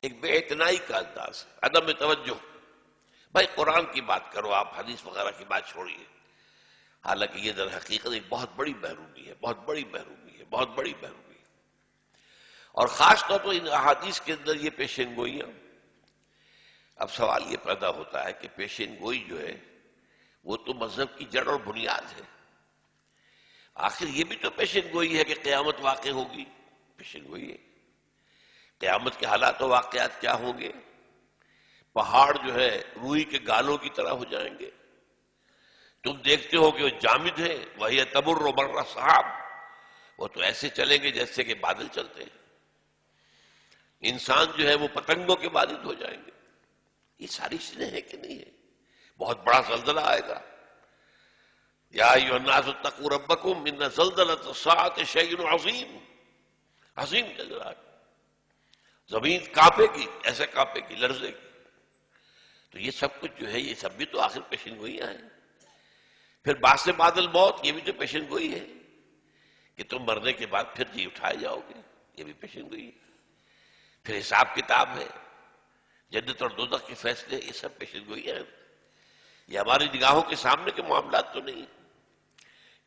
ایک بے اعتنائی کا انداز، عدم توجہ. بھائی قرآن کی بات کرو آپ، حدیث وغیرہ کی بات چھوڑیے. حالانکہ یہ در حقیقت ایک بہت بڑی محرومی ہے، بہت بڑی محرومی ہے، بہت بڑی محرومی ہے. اور خاص طور پر ان احادیث کے اندر یہ پیشین گوئیاں. اب سوال یہ پیدا ہوتا ہے کہ پیشین گوئی جو ہے وہ تو مذہب کی جڑ اور بنیاد ہے. آخر یہ بھی تو پیشین گوئی ہے کہ قیامت واقع ہوگی. پیشین گوئی ہے قیامت کے حالات و واقعات کیا ہوں گے. پہاڑ جو ہے روئی کے گالوں کی طرح ہو جائیں گے. تم دیکھتے ہو کہ وہ جامد ہے، وہی تمر مر السحاب، وہ تو ایسے چلیں گے جیسے کہ بادل چلتے ہیں. انسان جو ہے وہ پتنگوں کے مانند ہو جائیں گے. یہ ساری چیزیں ہیں کہ نہیں ہے. بہت بڑا زلزلہ آئے گا. یا ایھا الناس اتقوا ربکم ان زلزلۃ الساعۃ شیء عظیم. عظیم زلزلہ، زمین کانپے گی، ایسے کانپے گی، لرزے گی. تو یہ سب کچھ جو ہے یہ سب بھی تو آخر پیشین گوئیاں ہیں. پھر بعث بعد الموت، یہ بھی تو پیشین گوئی ہے کہ تم مرنے کے بعد پھر جی اٹھائے جاؤ گے. یہ بھی پیشین گوئی ہے. پھر حساب کتاب ہے، جنت اور دوزخ کے فیصلے، یہ سب پیشین گوئی ہیں. یہ ہماری نگاہوں کے سامنے کے معاملات تو نہیں.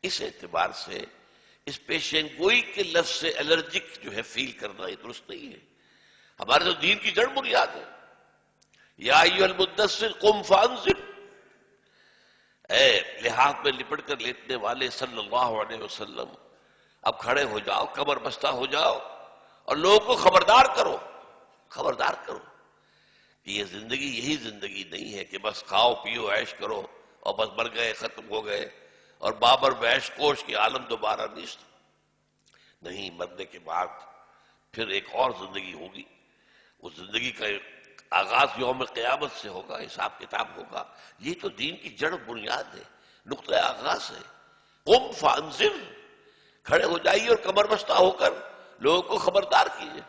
اس اعتبار سے اس پیشین گوئی کے لفظ سے الرجک جو ہے فیل کرنا یہ درست نہیں ہے. ہمارے تو دین کی جڑ بنیاد ہے. یا ایھا المدثر قم فانذر، اے لحاف میں لپٹ کر لیٹنے والے صلی اللہ علیہ وسلم، اب کھڑے ہو جاؤ، کمر بستہ ہو جاؤ اور لوگوں کو خبردار کرو. خبردار کرو کہ یہ زندگی یہی زندگی نہیں ہے کہ بس کھاؤ پیو عیش کرو اور بس مر گئے، ختم ہو گئے اور بابر بیش کوش کی عالم دوبارہ نیست. نہیں، مرنے کے بعد پھر ایک اور زندگی ہوگی. اس زندگی کا آغاز یوم قیامت سے ہوگا، حساب کتاب ہوگا. یہ تو دین کی جڑ بنیاد ہے، نقطہ آغاز ہے. قم فانذر، کھڑے ہو جائیے اور کمر بستہ ہو کر لوگوں کو خبردار کیجیے.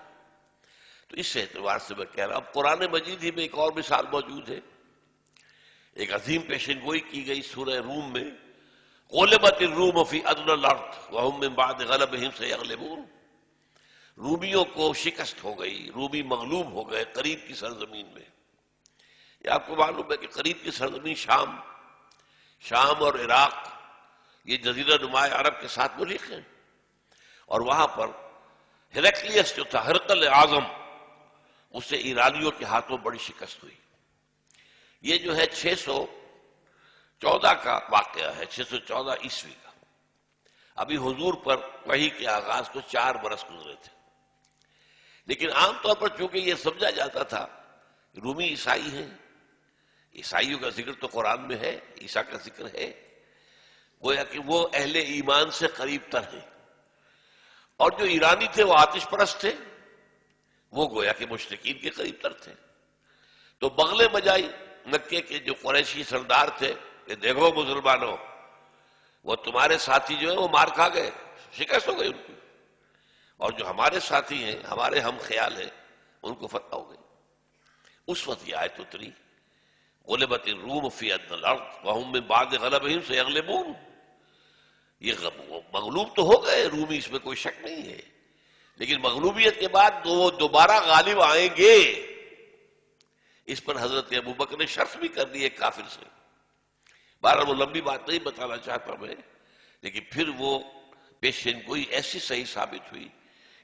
تو اس اعتبار سے میں کہہ رہا ہوں، اب قرآن مجید ہی میں ایک اور مثال موجود ہے. ایک عظیم پیشین گوئی کی گئی سورہ روم میں، غلبت الروم فی ادنی الارض وهم من بعد غلبهم سیغلبون. رومیوں کو شکست ہو گئی، رومی مغلوب ہو گئے قریب کی سرزمین میں. یہ آپ کو معلوم ہے کہ قریب کی سرزمین شام اور عراق یہ جزیرہ نما عرب کے ساتھ ملک ہیں. اور وہاں پر ہیرکلیس جو تھا، ہرقل اعظم، اسے ایرانیوں کے ہاتھوں بڑی شکست ہوئی. یہ جو ہے 614 کا واقعہ ہے، 614 عیسوی کا. ابھی حضور پر وحی کے آغاز کو 4 برس گزرے تھے. لیکن عام طور پر چونکہ یہ سمجھا جاتا تھا رومی عیسائی ہیں، عیسائیوں کا ذکر تو قرآن میں ہے، عیسیٰ کا ذکر ہے، گویا کہ وہ اہل ایمان سے قریب تر ہیں. اور جو ایرانی تھے وہ آتش پرست تھے، وہ گویا کہ مشرکین کے قریب تر تھے. تو بغلے بجائی مکے کے جو قریشی سردار تھے کہ دیکھو مسلمانوں، وہ تمہارے ساتھی جو ہیں وہ مار کھا گئے، شکست ہو گئی ان کی، اور جو ہمارے ساتھی ہیں، ہمارے ہم خیال ہیں، ان کو فتح ہو گئی. اس وقت یہ آیت اتری، غلبت الروم فی ادنی الارض وهم من بعد غلبهم سیغلبون. یہ مغلوب تو ہو گئے رومی، اس میں کوئی شک نہیں ہے، لیکن مغلوبیت کے بعد وہ دوبارہ غالب آئیں گے. اس پر حضرت ابوبکر نے شرط بھی کر دی ہے کافر سے. بہرحال وہ لمبی بات نہیں بتانا چاہتا میں، لیکن پھر وہ پیشین گوئی ایسی صحیح ثابت ہوئی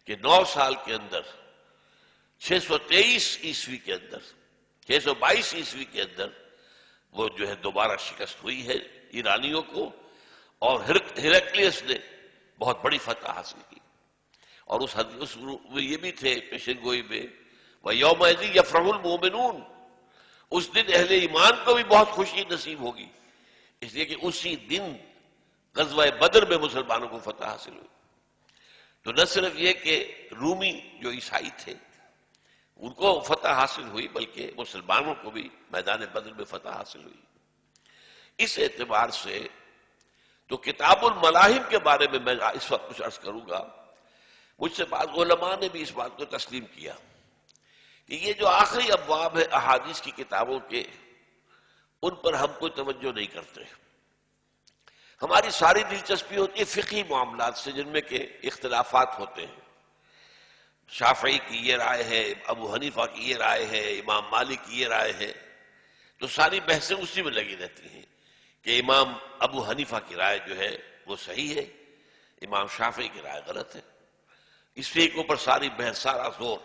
کہ 9 سال کے اندر 623 عیسوی کے اندر 622 عیسوی کے اندر وہ جو ہے دوبارہ شکست ہوئی ہے ایرانیوں کو، اور ہیرکلیس نے بہت بڑی فتح حاصل کی. اور اس میں یہ بھی تھے پیشین گوئی میں، وَيَوْمَئِذٍ يَفْرَحُ الْمُؤْمِنُونَ، اس دن اہل ایمان کو بھی بہت خوشی نصیب ہوگی، اس لیے کہ اسی دن غزوہ بدر میں مسلمانوں کو فتح حاصل ہوئی. تو نہ صرف یہ کہ رومی جو عیسائی تھے ان کو فتح حاصل ہوئی، بلکہ مسلمانوں کو بھی میدان بدر میں فتح حاصل ہوئی. اس اعتبار سے تو کتاب الملاحم کے بارے میں اس وقت کچھ عرض کروں گا. مجھ سے بعض علماء نے بھی اس بات کو تسلیم کیا کہ یہ جو آخری ابواب ہے احادیث کی کتابوں کے، ان پر ہم کوئی توجہ نہیں کرتے. ہماری ساری دلچسپی ہوتی ہے فقہی معاملات سے، جن میں کہ اختلافات ہوتے ہیں. شافعی کی یہ رائے ہے، ابو حنیفہ کی یہ رائے ہے، امام مالک کی یہ رائے ہے، تو ساری بحثیں اسی میں لگی رہتی ہیں کہ امام ابو حنیفہ کی رائے جو ہے وہ صحیح ہے، امام شافعی کی رائے غلط ہے، اس کے اوپر ساری بحث، سارا زور۔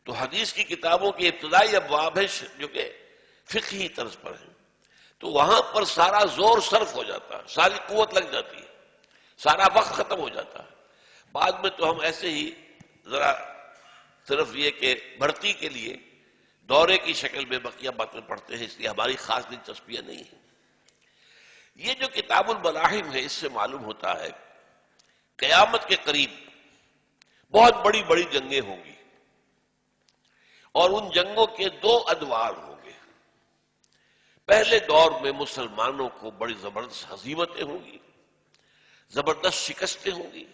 تو حدیث کی کتابوں کے ابتدائی ابواب ہیں جو کہ فقہی طرز پر ہیں، تو وہاں پر سارا زور صرف ہو جاتا ہے، ساری قوت لگ جاتی ہے، سارا وقت ختم ہو جاتا ہے۔ بعد میں تو ہم ایسے ہی ذرا صرف یہ کہ بھرتی کے لیے دورے کی شکل میں بقیہ باتیں پڑھتے ہیں، اس لیے ہماری خاص دلچسپیاں نہیں ہیں۔ یہ جو کتاب الملاحم ہے، اس سے معلوم ہوتا ہے قیامت کے قریب بہت بڑی بڑی جنگیں ہوں گی، اور ان جنگوں کے دو ادوار ہوں گے۔ پہلے دور میں مسلمانوں کو بڑی زبردست ہزیمتیں ہوں گی، زبردست شکستیں ہوں گی،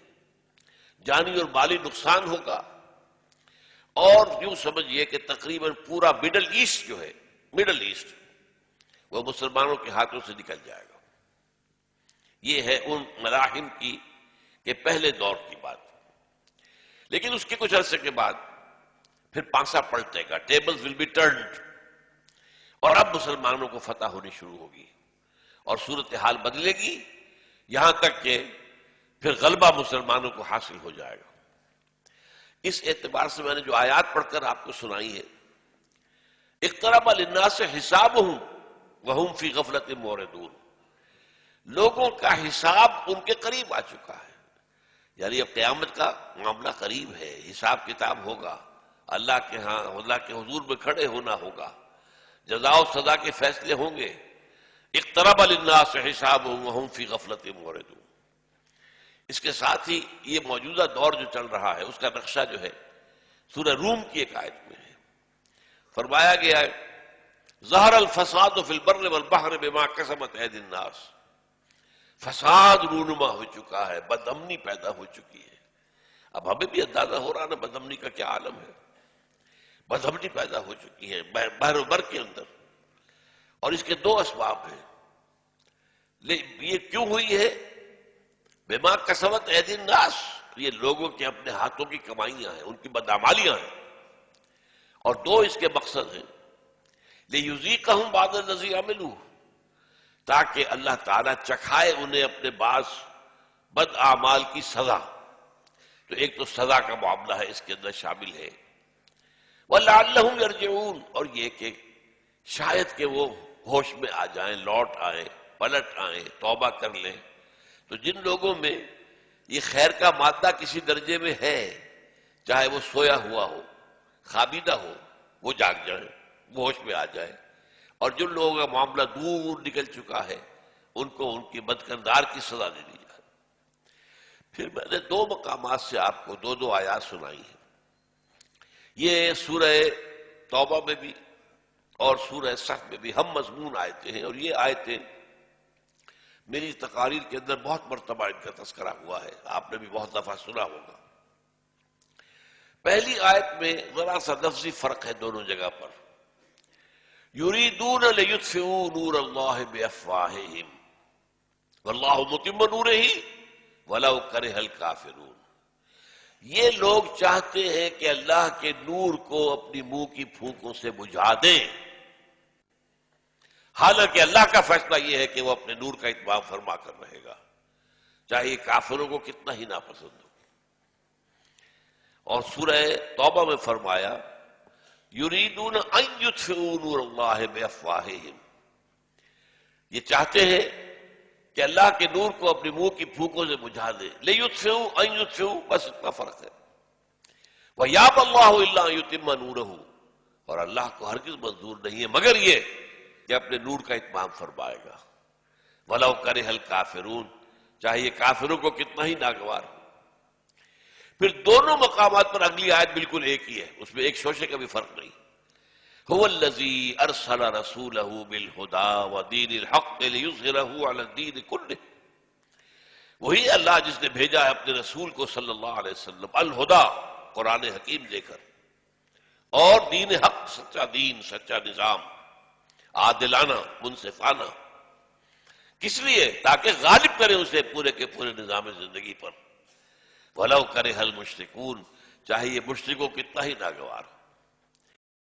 جانی اور مالی نقصان ہوگا، اور یوں سمجھیے کہ تقریباً پورا مڈل ایسٹ جو ہے، مڈل ایسٹ وہ مسلمانوں کے ہاتھوں سے نکل جائے گا۔ یہ ہے ان ملاحم کی کہ پہلے دور کی بات۔ لیکن اس کے کچھ عرصے کے بعد پھر پانسا پلٹے گا، ٹیبلز ول بی ٹرنڈ، اور اب مسلمانوں کو فتح ہونی شروع ہوگی اور صورتحال بدلے گی، یہاں تک کہ پھر غلبہ مسلمانوں کو حاصل ہو جائے گا۔ اس اعتبار سے میں نے جو آیات پڑھ کر آپ کو سنائی ہے، اقترب للناس حسابهم وهم فی غفلۃ معرضون، لوگوں کا حساب ان کے قریب آ چکا ہے، یعنی اب قیامت کا معاملہ قریب ہے، حساب کتاب ہوگا، اللہ کے ہاں، اللہ کے حضور میں کھڑے ہونا ہوگا، جزا و سزا کے فیصلے ہوں گے۔ اقترب للناس حسابهم وهم فی غفلۃ معرضون۔ اس کے ساتھ ہی یہ موجودہ دور جو چل رہا ہے اس کا نقشہ جو ہے سورہ روم کی ایک آیت میں ہے، فرمایا گیا ہے ظہر الفساد فی البر والبحر بما کسبت ایدی الناس، فساد رونما ہو چکا ہے، بدامنی پیدا ہو چکی ہے۔ اب ہمیں بھی اندازہ ہو رہا نا بدامنی کا کیا عالم ہے، بدامنی پیدا ہو چکی ہے بحر و بر کے اندر، اور اس کے دو اسباب ہیں۔ یہ کیوں ہوئی ہے؟ بما کسبت ایدی الناس، یہ لوگوں کے اپنے ہاتھوں کی کمائیاں ہیں، ان کی بدعمالیاں ہیں، اور دو اس کے مقصد ہیں لیذیقہم بعض الذی عملوا، تاکہ اللہ تعالیٰ چکھائے انہیں اپنے بعض بد اعمال کی سزا۔ تو ایک تو سزا کا معاملہ ہے، اس کے اندر شامل ہے وَلَعَلَّهُمْ يَرْجِعُونَ، اور یہ کہ شاید کہ وہ ہوش میں آ جائیں، لوٹ آئیں، پلٹ آئیں، توبہ کر لیں۔ تو جن لوگوں میں یہ خیر کا مادہ کسی درجے میں ہے، چاہے وہ سویا ہوا ہو، خوابیدہ ہو، وہ جاگ جائیں، وہ ہوش میں آ جائیں، اور جن لوگوں کا معاملہ دور نکل چکا ہے ان کو ان کی بدکردار کی سزا دے دی جائے۔ پھر میں نے دو مقامات سے آپ کو دو دو آیات سنائی ہیں، یہ سورہ توبہ میں بھی اور سورہ صف میں بھی ہم مضمون آیتیں ہیں، اور یہ آیتیں میری تقاریر کے اندر بہت مرتبہ ان کا تذکرہ ہوا ہے، آپ نے بھی بہت دفعہ سنا ہوگا۔ پہلی آیت میں ذرا سا لفظی فرق ہے دونوں جگہ پر، یریدون لیطفئوا نور اللہ بافواہہم واللہ متم نورہ ولو کرہ الکافرون، یہ لوگ چاہتے ہیں کہ اللہ کے نور کو اپنی منہ کی پھونکوں سے بجھا دیں، حالانکہ اللہ کا فیصلہ یہ ہے کہ وہ اپنے نور کا اتمام فرما کر رہے گا، چاہے کافروں کو کتنا ہی ناپسند ہو۔ اور سورہ توبہ میں فرمایا یریدون ان یطفئوا نور اللہ بافواہہم، یہ چاہتے ہیں کہ اللہ کے نور کو اپنی منہ کی پھونکوں سے بجھا دے، لیطفئوا ان یطفئوا، بس اتنا فرق ہے۔ وَيَأْبَى اللَّهُ إِلَّا أَن يُتِمَّ نُورَهُ، اور اللہ کو ہرگز منظور نہیں ہے مگر یہ کہ اپنے نور کا اتمام فرمائے گا، وَلَوْ كَرِهَ الْكَافِرُونَ، چاہے یہ کافروں کو کتنا ہی ناگوار ہو۔ پھر دونوں مقامات پر اگلی آیت بالکل ایک ہی ہے، اس میں ایک شوشے کا بھی فرق نہیں۔ هُوَ الَّذِي أَرْسَلَ رَسُولَهُ بِالْهُدَى وَدِينِ الْحَقِّ لِيُظْهِرَهُ عَلَى الدِّينِ كُلِّهِ، وہی اللہ جس نے بھیجا ہے اپنے رسول کو صلی اللہ علیہ وسلم الہدا، قرآن حکیم دے کر، اور دین حق، سچا دین، سچا نظام، عادلانہ، منصفانہ، کس لیے؟ تاکہ غالب کرے اسے پورے کے پورے نظام زندگی پر۔ وَلَوْ كَرِهَ الْمُشْرِكُونَ، چاہے یہ مشرکوں کتنا ہی ناگوار ہو۔